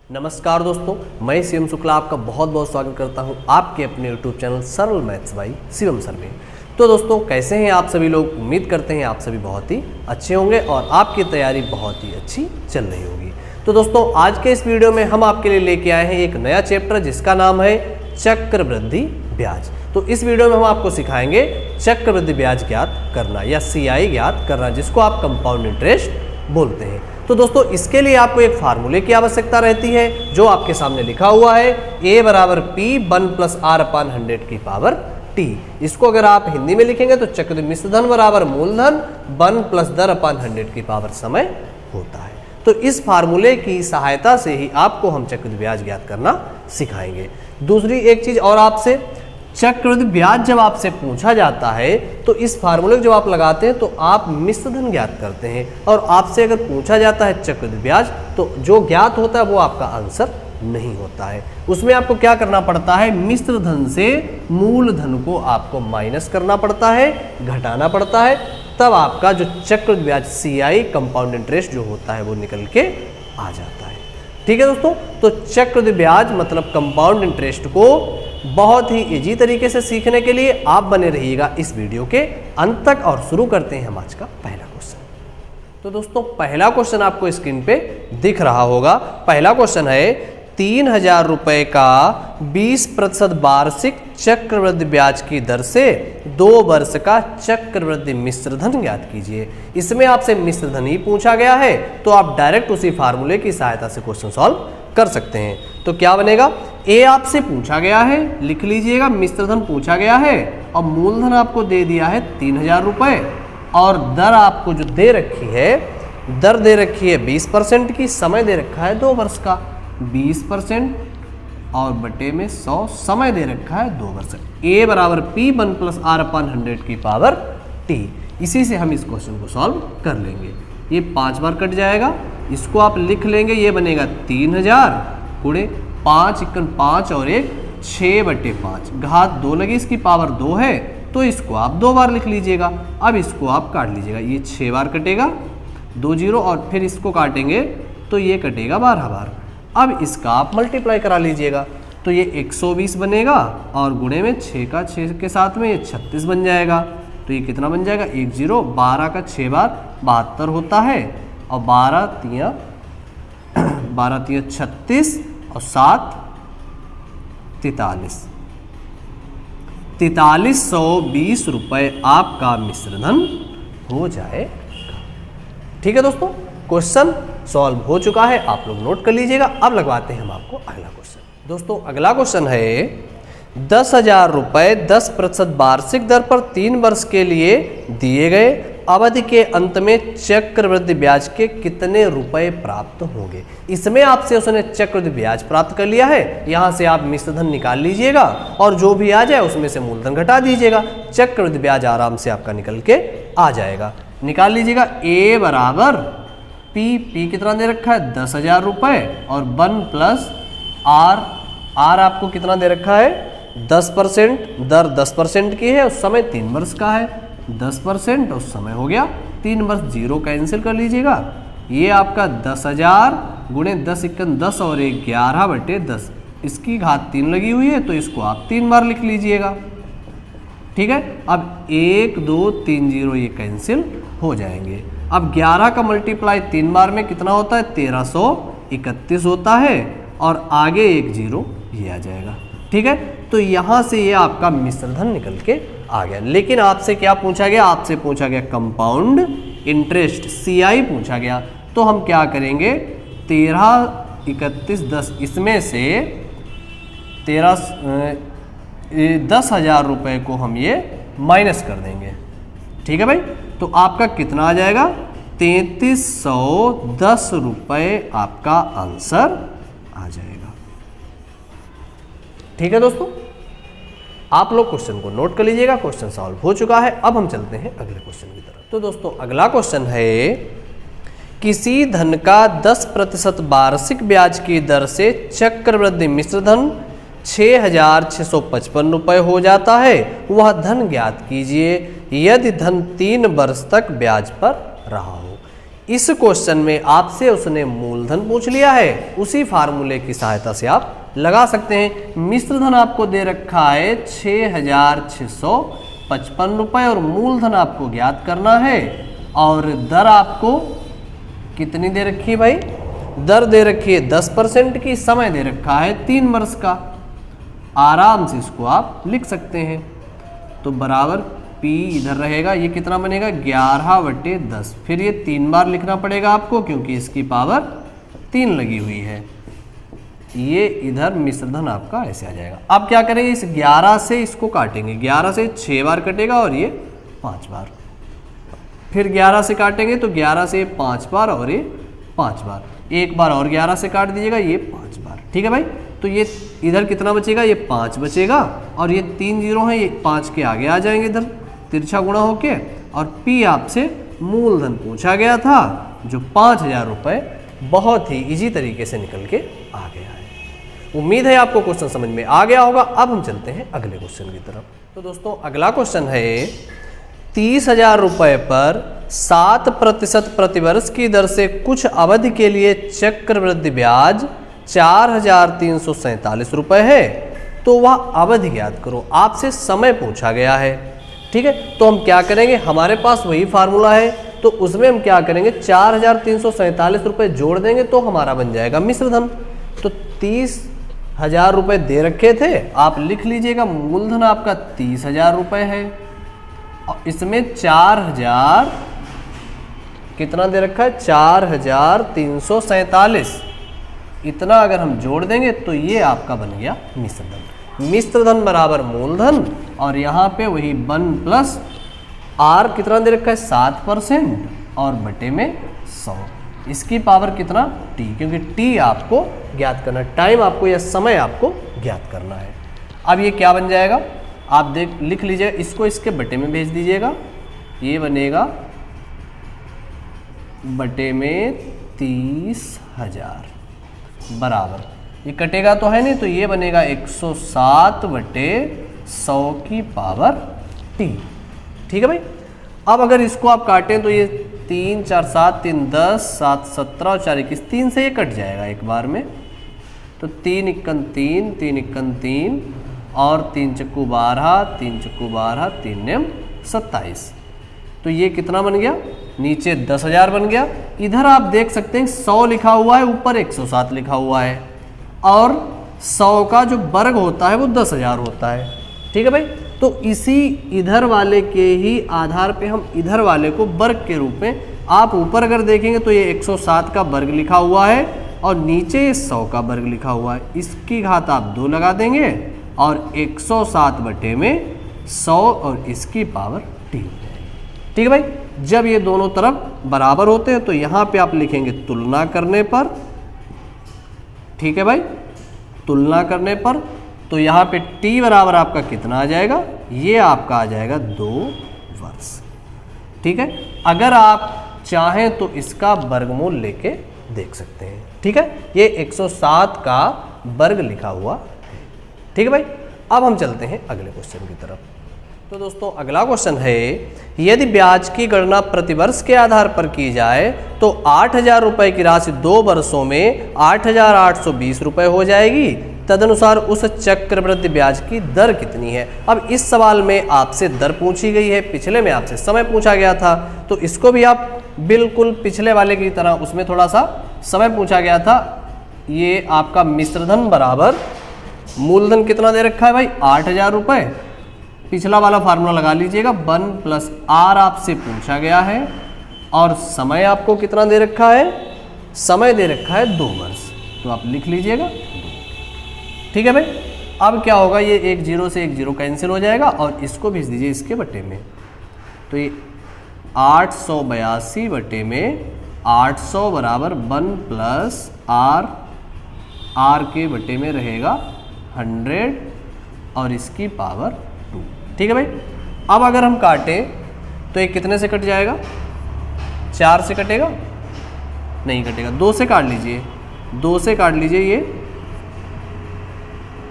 नमस्कार दोस्तों, मैं शिवम शुक्ला आपका बहुत बहुत स्वागत करता हूं आपके अपने YouTube चैनल सरल मैथ्स बाई शिवम सर में। तो दोस्तों, कैसे हैं आप सभी लोग? उम्मीद करते हैं आप सभी बहुत ही अच्छे होंगे और आपकी तैयारी बहुत ही अच्छी चल रही होगी। तो दोस्तों, आज के इस वीडियो में हम आपके लिए लेके आए हैं एक नया चैप्टर जिसका नाम है चक्रवृद्धि ब्याज। तो इस वीडियो में हम आपको सिखाएंगे चक्रवृद्धि ब्याज ज्ञात करना या CI ज्ञात करना, जिसको आप कंपाउंड इंटरेस्ट बोलते हैं। तो दोस्तों, इसके लिए आपको एक फार्मूले की आवश्यकता रहती है जो आपके सामने लिखा हुआ है A बराबर P 1 प्लस R अपान 100 की पावर T। इसको अगर आप हिंदी में लिखेंगे तो चक्रवृद्धि मिश्रधन बराबर मूलधन 1 प्लस दर अपान 100 की पावर समय होता है। तो इस फार्मूले की सहायता से ही आपको हम चक्रवृद्धि ब्याज ज्ञात करना सिखाएंगे। दूसरी एक चीज और, आपसे चक्रवृद्धि ब्याज जब आपसे पूछा जाता है तो इस फार्मूले को जब आप लगाते हैं तो आप मिश्रधन ज्ञात करते हैं, और आपसे अगर पूछा जाता है चक्रवृद्धि ब्याज तो जो ज्ञात होता है वो आपका आंसर नहीं होता है। उसमें आपको क्या करना पड़ता है? मिश्रधन से मूलधन को आपको माइनस करना पड़ता है, घटाना पड़ता है, तब आपका जो चक्रवृद्धि ब्याज CI कंपाउंड इंटरेस्ट जो होता है वो निकल के आ जाता है। ठीक है दोस्तों, तो चक्रवृद्धि ब्याज मतलब कंपाउंड इंटरेस्ट को बहुत ही इजी तरीके से सीखने के लिए आप बने रहिएगा इस वीडियो के अंत तक। और शुरू करते हैं हम आज का पहला क्वेश्चन। तो दोस्तों, पहला क्वेश्चन आपको स्क्रीन पे दिख रहा होगा। पहला क्वेश्चन है 3000 रुपए का 20% वार्षिक चक्रवृद्धि ब्याज की दर से 2 वर्ष का चक्रवृद्धि मिश्रधन ज्ञात कीजिए। इसमें आपसे मिश्रधन ही पूछा गया है तो आप डायरेक्ट उसी फार्मूले की सहायता से क्वेश्चन सॉल्व कर सकते हैं। तो क्या बनेगा? ए आपसे पूछा गया है, लिख लीजिएगा, मिश्रधन पूछा गया है और मूलधन आपको दे दिया है 3000 रुपए, और दर आपको जो दे रखी है, दर दे रखी है 20% की, समय दे रखा है 2 वर्ष का। 20% और बटे में 100, समय दे रखा है 2 वर्ष। ए बराबर P 1 प्लस R अपान 100 की पावर T। इसी से हम इस क्वेश्चन को सॉल्व कर लेंगे। ये 5 बार कट जाएगा, इसको आप लिख लेंगे, ये बनेगा 3000 गुणे 5 × 5 और 1 6/5, घात 2 लगी, इसकी पावर 2 है तो इसको आप 2 बार लिख लीजिएगा। अब इसको आप काट लीजिएगा, ये 6 बार कटेगा, 2 0, और फिर इसको काटेंगे तो ये कटेगा 12 बार। अब इसका आप मल्टीप्लाई करा लीजिएगा तो ये 120 बनेगा, और गुणे में 6 का 6 के साथ में ये 36 बन जाएगा। तो ये कितना बन जाएगा? 1 0, 12 का 6 बार 72 होता है, और 12 3 36 और 7 43, 4320 रुपए आपका मिश्रधन हो जाएगा। ठीक है दोस्तों, क्वेश्चन सॉल्व हो चुका है, आप लोग नोट कर लीजिएगा। अब लगवाते हैं हम आपको अगला क्वेश्चन। दोस्तों, अगला क्वेश्चन है 10,000 रुपए 10% वार्षिक दर पर 3 वर्ष के लिए दिए गए अवधि के अंत में चक्रवृद्धि ब्याज के कितने रुपए प्राप्त होंगे। इसमें आपसे उसने चक्रवृद्धि ब्याज प्राप्त कर लिया है, यहां से आप मिश्रधन निकाल लीजिएगा और जो भी आ जाए उसमें से मूलधन घटा दीजिएगा। चक्रवृद्धि ब्याज आराम से आपका निकल के आ जाएगा। निकाल लीजिएगा। A बराबर P कितना दे रखा है? 10,000 रुपए, और 1 प्लस R आपको कितना दे रखा है? 10%, दर 10% की है और समय 3 वर्ष का है। 10% और समय हो गया 3 वर्ष, 0 कैंसिल कर लीजिएगा। ये आपका 10,000 गुणे 10 × 10 और 1 11/10, इसकी घात 3 लगी हुई है तो इसको आप 3 बार लिख लीजिएगा। ठीक है, अब 1 2 3 0 ये कैंसिल हो जाएंगे। अब 11 का मल्टीप्लाई 3 बार में कितना होता है? 1331 होता है, और आगे 1 0 ये आ जाएगा। ठीक है, तो यहाँ से ये आपका मिश्रधन निकल के आ गया। लेकिन आपसे क्या पूछा गया? आपसे पूछा गया कंपाउंड इंटरेस्ट CI पूछा गया। तो हम क्या करेंगे? 13 31 10, इसमें से 10,000 रुपए को हम ये माइनस कर देंगे। ठीक है भाई, तो आपका कितना आ जाएगा? 3310 रुपए आपका आंसर आ जाएगा। ठीक है दोस्तों, आप लोग क्वेश्चन को नोट कर लीजिएगा। क्वेश्चन सॉल्व हो चुका है। अब हम चलते हैं अगले क्वेश्चन की तरफ। तो दोस्तों, अगला क्वेश्चन है किसी धन का 10% वार्षिक ब्याज की दर से चक्रवृद्धि मिश्रधन 6,655 रुपये हो जाता है, वह धन ज्ञात कीजिए यदि धन 3 वर्ष तक ब्याज पर रहा हो। इस क्वेश्चन में आपसे उसने मूलधन पूछ लिया है, उसी फार्मूले की सहायता से आप लगा सकते हैं। मिश्र धन आपको दे रखा है 6,655 रुपये और मूलधन आपको ज्ञात करना है। और दर आपको कितनी दे रखी है भाई? दर दे रखी है 10% की, समय दे रखा है 3 वर्ष का। आराम से इसको आप लिख सकते हैं। तो बराबर P इधर रहेगा, ये कितना बनेगा 11/10। फिर ये 3 बार लिखना पड़ेगा आपको क्योंकि इसकी पावर 3 लगी हुई है। ये इधर मिश्रधन आपका ऐसे आ जाएगा। अब क्या करेंगे, इस 11 से इसको काटेंगे। 11 से 6 बार कटेगा और ये 5 बार। फिर 11 से काटेंगे तो 11 से 5 बार और ये 5 बार। एक बार और 11 से काट दीजिएगा, ये 5 बार। ठीक है भाई, तो ये इधर कितना बचेगा, ये 5 बचेगा और ये 3 जीरो हैं, ये 5 के आगे आ जाएंगे इधर तिरछा गुणा होके। और P आपसे मूलधन पूछा गया था जो 5,000 रुपये बहुत ही इजी तरीके से निकल के आ गया है। उम्मीद है आपको क्वेश्चन समझ में आ गया होगा। अब हम चलते हैं अगले क्वेश्चन की तरफ। तो दोस्तों अगला क्वेश्चन है 30,000 रुपये पर 7% प्रतिवर्ष की दर से कुछ अवधि के लिए चक्रवृद्धि ब्याज 4,347 रुपये है, तो वह अवधि ज्ञात करो। आपसे समय पूछा गया है। ठीक है, तो हम क्या करेंगे, हमारे पास वही फार्मूला है, तो उसमें हम क्या करेंगे 4,347 रुपये जोड़ देंगे तो हमारा बन जाएगा मिश्रधन। तो 30,000 रुपये दे रखे थे, आप लिख लीजिएगा मूलधन आपका 30,000 रुपये है और इसमें 4,000 कितना दे रखा है 4,347, इतना अगर हम जोड़ देंगे तो ये आपका बन गया मिश्रधन। मिश्रधन बराबर मूलधन और यहाँ पे वही 1 प्लस R कितना दे रखा है 7% और बटे में 100। इसकी पावर कितना T, क्योंकि T आपको ज्ञात करना है, टाइम आपको या समय आपको ज्ञात करना है। अब ये क्या बन जाएगा, आप लिख लीजिएगा, इसको इसके बटे में भेज दीजिएगा। ये बनेगा बटे में 30,000 बराबर, ये कटेगा तो है नहीं, तो ये बनेगा 107/100 की पावर T। ठीक है भाई, अब अगर इसको आप काटें तो ये 3 4 7 3 10 7 17 और 4 21, 3 से ये कट जाएगा एक बार में। तो 3 × 3 3 × 3 और 3 चक्कू 12 3 चक्कू 12 3 9 27। तो ये कितना बन गया, नीचे 10,000 बन गया। इधर आप देख सकते हैं 100 लिखा हुआ है, ऊपर 107 लिखा हुआ है और 100 का जो वर्ग होता है वो 10,000 होता है। ठीक है भाई, तो इसी इधर वाले के ही आधार पे हम इधर वाले को वर्ग के रूप में, आप ऊपर अगर देखेंगे तो ये 107 का वर्ग लिखा हुआ है और नीचे 100 का वर्ग लिखा हुआ है। इसकी घात आप 2 लगा देंगे और 107 बटे में 100 और इसकी पावर T हो जाएगी। ठीक है भाई, जब ये दोनों तरफ बराबर होते हैं तो यहाँ पे आप लिखेंगे तुलना करने पर। ठीक है भाई, तुलना करने पर तो यहाँ पे T बराबर आपका कितना आ जाएगा, ये आपका आ जाएगा 2 वर्ष। ठीक है, अगर आप चाहें तो इसका वर्गमूल लेके देख सकते हैं। ठीक है, ये 107 का वर्ग लिखा हुआ है। ठीक है भाई, अब हम चलते हैं अगले क्वेश्चन की तरफ। तो दोस्तों अगला क्वेश्चन है, यदि ब्याज की गणना प्रतिवर्ष के आधार पर की जाए तो 8,000 रुपये की राशि 2 वर्षों में 8,820 रुपये हो जाएगी। तदनुसार उस चक्रवृद्धि ब्याज की दर कितनी है। अब इस सवाल में आपसे दर पूछी गई है, पिछले में आपसे समय पूछा गया था, तो इसको भी आप बिल्कुल पिछले वाले की तरह, उसमें थोड़ा सा समय पूछा गया था। ये आपका मिश्रधन बराबर मूलधन कितना दे रखा है भाई 8,000 रुपये। पिछला वाला फार्मूला लगा लीजिएगा, 1 + R आपसे पूछा गया है और समय आपको कितना दे रखा है, समय दे रखा है 2 वर्ष, तो आप लिख लीजिएगा 2। ठीक है भाई, अब क्या होगा, ये 1 0 से 1 0 कैंसिल हो जाएगा और इसको भेज दीजिए इसके बटे में। तो ये 882 बटे में 800 बराबर 1 + R के बटे में रहेगा 100 और इसकी पावर 2। ठीक है भाई, अब अगर हम काटें तो ये कितने से कट जाएगा, 4 से कटेगा, नहीं कटेगा, 2 से काट लीजिए, 2 से काट लीजिए,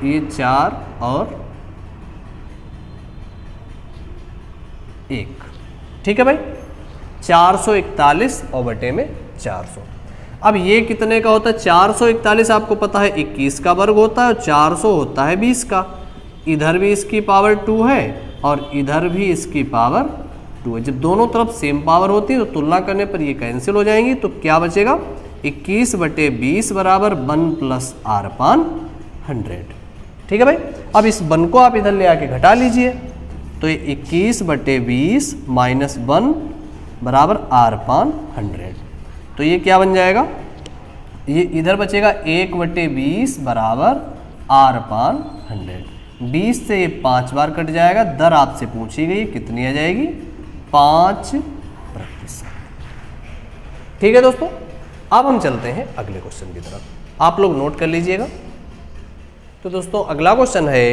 ये 4 और 1। ठीक है भाई, 441 और बटे में 400। अब ये कितने का होता है? 441 आपको पता है 21 का वर्ग होता है और 400 होता है 20 का। इधर भी इसकी पावर 2 है और इधर भी इसकी पावर 2 है। जब दोनों तरफ सेम पावर होती है तो तुलना करने पर ये कैंसिल हो जाएंगी, तो क्या बचेगा? 21 बटे 20 बराबर 1 प्लस आर पान 100। ठीक है भाई। अब इस 1 को आप इधर ले आके घटा लीजिए, तो ये 21 बटे 20 माइनस 1 बराबर आर पान 100। तो ये क्या बन जाएगा? ये इधर बचेगा 1 बटे 20 बराबर आर पान 100। 20 से ये 5 बार कट जाएगा। दर आपसे पूछी गई कितनी आ जाएगी? 5%। ठीक है दोस्तों, अब हम चलते हैं अगले क्वेश्चन की तरफ। आप लोग नोट कर लीजिएगा। तो दोस्तों अगला क्वेश्चन है,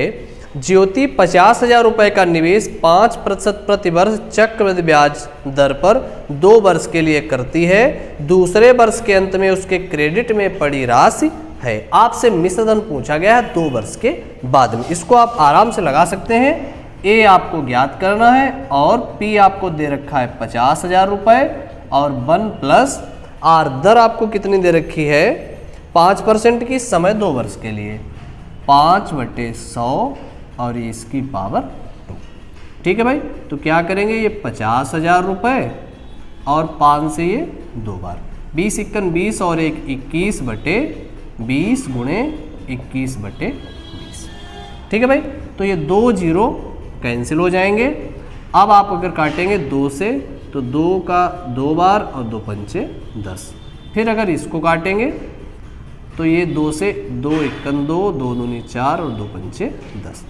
ज्योति 50,000 रुपए का निवेश 5% प्रतिवर्ष चक्रवृद्धि ब्याज दर पर 2 वर्ष के लिए करती है। दूसरे वर्ष के अंत में उसके क्रेडिट में पड़ी राशि है। आपसे मिश्र धन पूछा गया है 2 वर्ष के बाद में। इसको आप आराम से लगा सकते हैं। ए आपको ज्ञात करना है और पी आपको दे रखा है 50,000 रुपए और 1 प्लस आर दर आपको कितनी दे रखी है? 5% की, समय 2 वर्ष के लिए 5/100 और ये इसकी पावर 2। ठीक है भाई। तो क्या करेंगे? ये 50,000 रुपए और 5 से ये 2 बार 20 × 20 और 21 बटे 20 गुणे 21 बटे 20। ठीक है भाई। तो ये 2 0 कैंसिल हो जाएंगे। अब आप अगर काटेंगे 2 से तो 2 का 2 बार और 2 पंचे 10। फिर अगर इसको काटेंगे तो ये 2 से 2 1 2 2 दूनी 4 और 2 पंचे 10।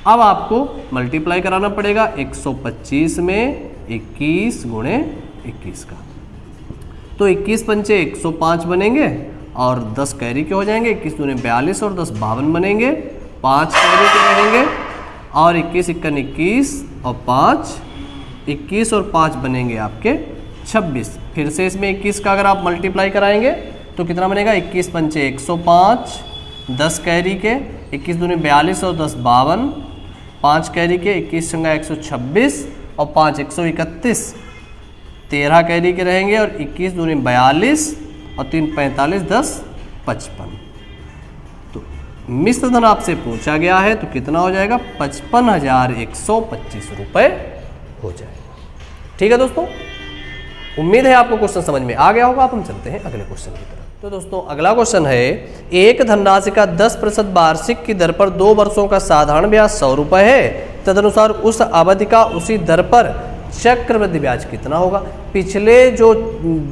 अब आपको मल्टीप्लाई कराना पड़ेगा 125 में 21 गुणे 21 का। तो 21 पंचे 105 बनेंगे और 10 कैरी के हो जाएंगे। 21 दूनी 42 और 10 52 बनेंगे। 5 कैरी के रहेंगे और 21 × 21 और 5 21 और 5 बनेंगे आपके 26। फिर से इसमें 21 का अगर आप मल्टीप्लाई कराएंगे तो कितना बनेगा? 21 पंचे 105, 10 कैरी के 21 दूनी 42 और 10 52, 5 कैरी के 21 संगा 126 और 5 131, 13 कैरी के रहेंगे और 21 दूनी 42 और 3 45, 10 55। तो मिश्र धन आपसे पूछा गया है तो कितना हो जाएगा? 55,125 रुपये हो जाएगा। ठीक है दोस्तों, उम्मीद है आपको क्वेश्चन समझ में आ गया होगा। अब हम चलते हैं अगले क्वेश्चन की तरफ। तो दोस्तों अगला क्वेश्चन है, एक धनराशि का 10% वार्षिक की दर पर 2 वर्षों का साधारण ब्याज 100 रुपये है। तदनुसार उस अवधि का उसी दर पर चक्रवृद्धि ब्याज कितना होगा? पिछले जो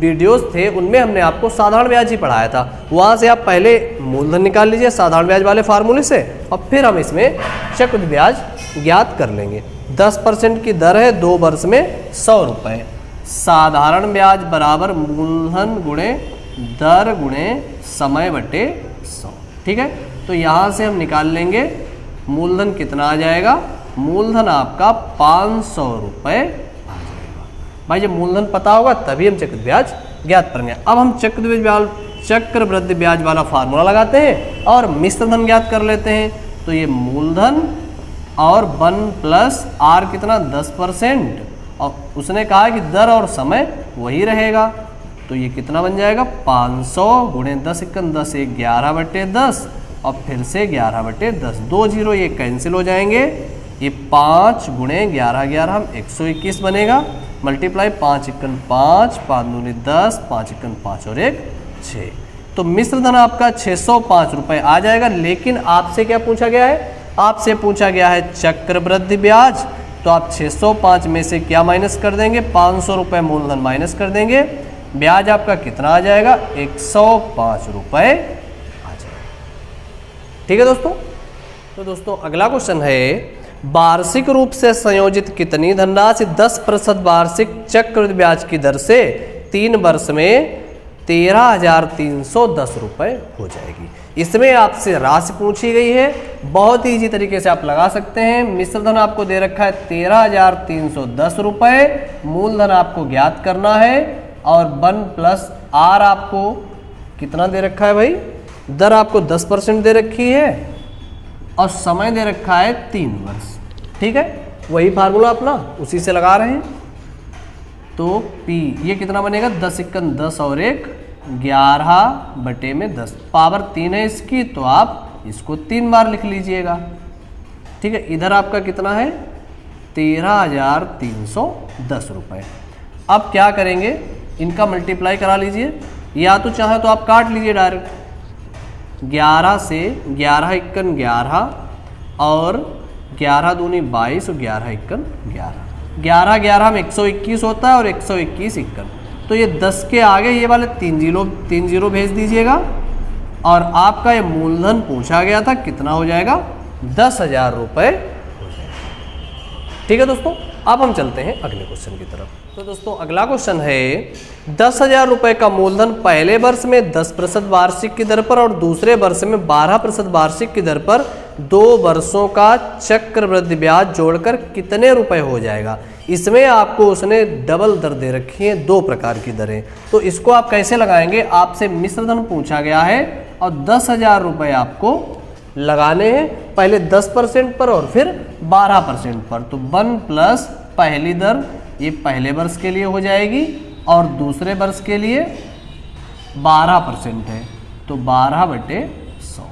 वीडियोस थे उनमें हमने आपको साधारण ब्याज ही पढ़ाया था। वहाँ से आप पहले मूलधन निकाल लीजिए साधारण ब्याज वाले फार्मूले से और फिर हम इसमें चक्रवृद्धि ब्याज ज्ञात कर लेंगे। 10% की दर है, 2 वर्ष में 100 रुपये। साधारण ब्याज बराबर मूलधन गुणे दर गुणे समय बटे 100। ठीक है। तो यहाँ से हम निकाल लेंगे मूलधन कितना आ जाएगा? मूलधन आपका 500 रुपये आ जाएगा। भाई जब मूलधन पता होगा तभी हम चक्रवृद्धि ब्याज ज्ञात करेंगे। अब हम चक्रवृद्धि ब्याज वाला फार्मूला लगाते हैं और मिश्र धन ज्ञात कर लेते हैं। तो ये मूलधन और 1 प्लस आर कितना? 10%। और उसने कहा कि दर और समय वही रहेगा। तो ये कितना बन जाएगा? 500 गुणे 10 × 10 11 बटे 10 और फिर से 11 बटे 10। 2 0 ये कैंसिल हो जाएंगे। ये 5 गुणे 11 11 हम 121 बनेगा। मल्टीप्लाई 5 × 5 5 दूनी 10 5 × 5 और 1 6। तो मिश्र धन आपका 605 रुपये आ जाएगा। लेकिन आपसे क्या पूछा गया है? आपसे पूछा गया है चक्रवृद्धि ब्याज। तो आप 605 में से क्या माइनस कर देंगे? 500 रुपये मूलधन माइनस कर देंगे। ब्याज आपका कितना आ जाएगा? 105 रुपये आ जाएगा। ठीक है दोस्तों। तो दोस्तों अगला क्वेश्चन है, वार्षिक रूप से संयोजित कितनी धनराशि 10% वार्षिक चक्रवृद्धि ब्याज की दर से 3 वर्ष में 13,310 रुपये हो जाएगी? इसमें आपसे राशि पूछी गई है। बहुत ही ईजी तरीके से आप लगा सकते हैं। मिश्र धन आपको दे रखा है 13,310 रुपये। मूलधन आपको ज्ञात करना है और 1 प्लस आर आपको कितना दे रखा है भाई? दर आपको 10% दे रखी है और समय दे रखा है 3 वर्ष। ठीक है, वही फार्मूला अपना उसी से लगा रहे हैं। तो तो P ये कितना बनेगा 10 इक्कन 10 और 1 11/10 पावर 3 है इसकी, तो आप इसको 3 बार लिख लीजिएगा। ठीक है, इधर आपका कितना है 13,310 रुपये। अब क्या करेंगे, इनका मल्टीप्लाई करा लीजिए, या तो चाहे तो आप काट लीजिए डायरेक्ट। 11 से 11 इक्कन 11 और 11 दूनी 22 और 11 इक्कन 11। 11 11 में 121 होता है और 121 इक्कन, तो ये 10 के आगे ये वाले 3 जीरो भेज दीजिएगा और आपका ये मूलधन पूछा गया था कितना हो जाएगा 10,000 रुपये। ठीक है दोस्तों, अब हम चलते हैं अगले क्वेश्चन की तरफ। तो दोस्तों अगला क्वेश्चन है 10,000 रुपये का मूलधन पहले वर्ष में 10% वार्षिक की दर पर और दूसरे वर्ष में 12% वार्षिक की दर पर 2 वर्षों का चक्रवृद्धि ब्याज जोड़कर कितने रुपए हो जाएगा। इसमें आपको उसने डबल दर दे रखी है, 2 प्रकार की दरें, तो इसको आप कैसे लगाएंगे। आपसे मिश्र धन पूछा गया है और 10,000 रुपये आपको लगाने हैं, पहले 10% पर और फिर 12% पर। तो 1 प्लस पहली दर ये पहले वर्ष के लिए हो जाएगी और दूसरे वर्ष के लिए 12% है, तो 12/100।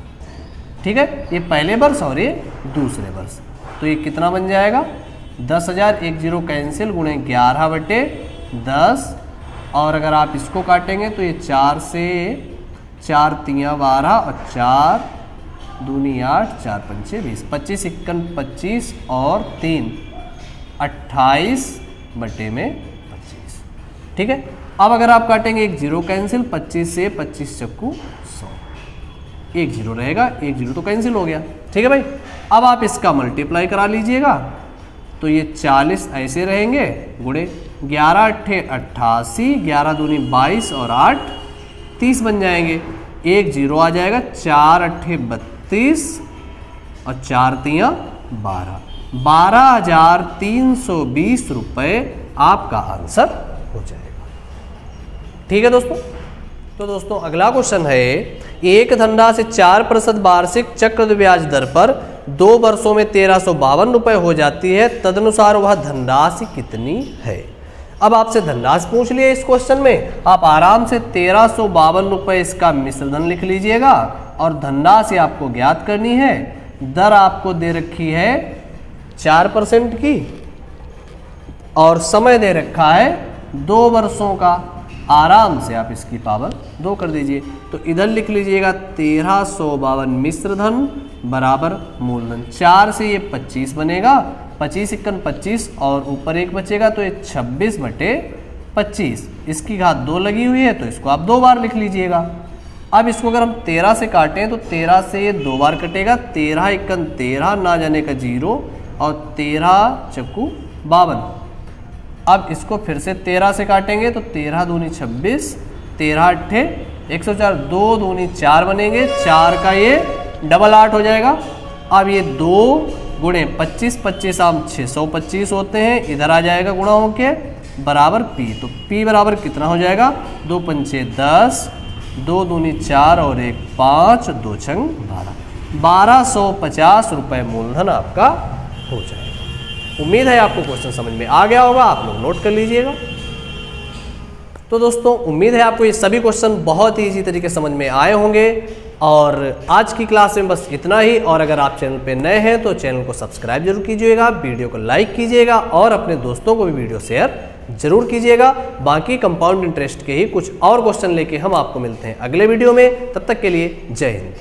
ठीक है, ये पहले वर्ष और ये दूसरे वर्ष, तो ये कितना बन जाएगा 10,000 1 0 कैंसिल गुणे 11/10 और अगर आप इसको काटेंगे तो ये 4 से 4 3 12 और 4 दूनी 8 4 5 20 25 इक्कन 25 और 3 28/25। ठीक है, अब अगर आप काटेंगे 1 0 कैंसिल 25 से 25 चक्कू 100, 1 0 रहेगा, 1 0 तो कैंसिल हो गया। ठीक है भाई, अब आप इसका मल्टीप्लाई करा लीजिएगा तो ये 40 ऐसे रहेंगे गुणे 11 8 88 11 दूनी 22 और 8 30 बन जाएंगे। 1 0 आ जाएगा, 4 8 32 और 4 3 12, 12,320 रुपये आपका आंसर हो जाएगा। ठीक है दोस्तों, तो दोस्तों अगला क्वेश्चन है एक धनराशि 4% वार्षिक चक्रवृद्धि ब्याज दर पर 2 वर्षों में 1352 रुपये हो जाती है, तदनुसार वह धनराशि कितनी है। अब आपसे धनराशि पूछ लिया इस क्वेश्चन में, आप आराम से 1352 रुपये इसका मिश्रधन लिख लीजिएगा और धनराशि आपको ज्ञात करनी है। दर आपको दे रखी है 4% की और समय दे रखा है 2 वर्षों का। आराम से आप इसकी पावर 2 कर दीजिए, तो इधर लिख लीजिएगा 1352 मिश्रधन बराबर मूलधन। 4 से ये 25 बनेगा, 25 इक्कन 25 और ऊपर 1 बचेगा तो ये 26/25। इसकी घात 2 लगी हुई है तो इसको आप 2 बार लिख लीजिएगा। अब इसको अगर हम 13 से काटें तो 13 से ये 2 बार कटेगा, 13 इक्कन 13 ना जाने का 0 और 13 चक्कू 52। अब इसको फिर से 13 से काटेंगे तो 13 दूनी 26, 13 अट्ठे 104, 2 दूनी 4 बनेंगे, 4 का ये डबल 8 हो जाएगा। अब ये 2 गुणे 25, 25 आम 625 होते हैं, इधर आ जाएगा गुणा होके बराबर P। तो P बराबर कितना हो जाएगा 2 पंचे 10, 2 दूनी 4 और 1 5, 2 छंग 12, 1250 रुपये मूलधन आपका हो जाएगा। उम्मीद है आपको क्वेश्चन समझ में आ गया होगा, आप लोग नोट कर लीजिएगा। तो दोस्तों उम्मीद है आपको ये सभी क्वेश्चन बहुत ही इजी तरीके से समझ में आए होंगे और आज की क्लास में बस इतना ही। और अगर आप चैनल पे नए हैं तो चैनल को सब्सक्राइब जरूर कीजिएगा, वीडियो को लाइक कीजिएगा और अपने दोस्तों को भी वीडियो शेयर जरूर कीजिएगा। बाकी कंपाउंड इंटरेस्ट के ही कुछ और क्वेश्चन लेके हम आपको मिलते हैं अगले वीडियो में। तब तक के लिए जय हिंद।